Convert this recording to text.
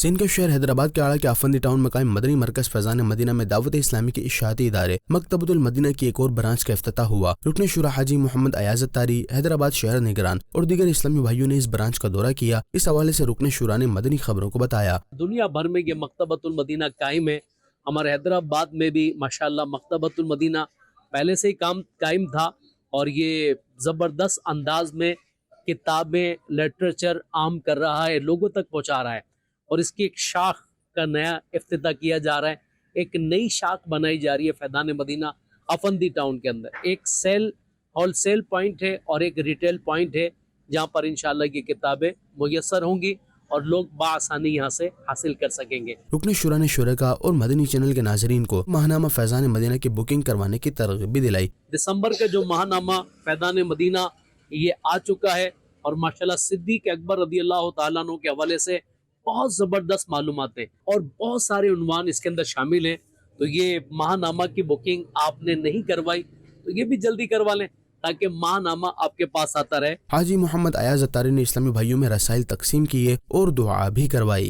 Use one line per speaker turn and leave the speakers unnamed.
سندھ کے شہر حیدرآباد کے آڑا کے آفندی ٹاؤن میں قائم مدنی مرکز فیضان مدینہ میں دعوت اسلامی کے اشاعتی ادارے مکتبۃ المدینہ کی ایک اور برانچ کا افتتاح ہوا۔ رکن شورا حاجی محمد ایاز اتاری، حیدرآباد شہر نگران اور دیگر اسلامی بھائیوں نے اس برانچ کا دورہ کیا۔ اس حوالے سے رکن شورا نے مدنی خبروں کو بتایا۔
دنیا بھر میں یہ مکتبۃ المدینہ قائم ہے۔ ہمارے حیدرآباد میں بھی ماشاءاللہ مکتبۃ المدینہ پہلے سے ہی قائم تھا، اور یہ زبردست انداز میں کتابیں، لٹریچر عام کر رہا ہے، لوگوں تک پہنچا رہا ہے، اور اس کی ایک شاخ کا نیا افتتاح کیا جا رہا ہے۔ ایک نئی شاخ بنائی جا رہی ہے فیضان مدینہ افندی ٹاؤن کے اندر۔ ایک ہول سیل پوائنٹ ہے اور ایک ریٹیل پوائنٹ ہے، جہاں پر انشاءاللہ یہ کتابیں میسر ہوں گی اور لوگ بآسانی یہاں سے حاصل کر سکیں گے۔
رکن شورا نے شرکاء اور مدنی چینل کے ناظرین کو ماہنامہ فیضان مدینہ کی بکنگ کروانے کی ترغیب بھی دلائی۔
دسمبر کا جو ماہنامہ فیضان مدینہ یہ آ چکا ہے، اور ماشاءاللہ صدیق اکبر رضی اللہ تعالیٰ عنہ کے حوالے سے بہت زبردست معلومات ہیں اور بہت سارے عنوان اس کے اندر شامل ہیں۔ تو یہ ماہنامہ کی بکنگ آپ نے نہیں کروائی تو یہ بھی جلدی کروا لیں، تاکہ ماہنامہ آپ کے پاس آتا رہے۔
حاجی محمد ایاز اتاری نے اسلامی بھائیوں میں رسائل تقسیم کیے اور دعا بھی کروائی۔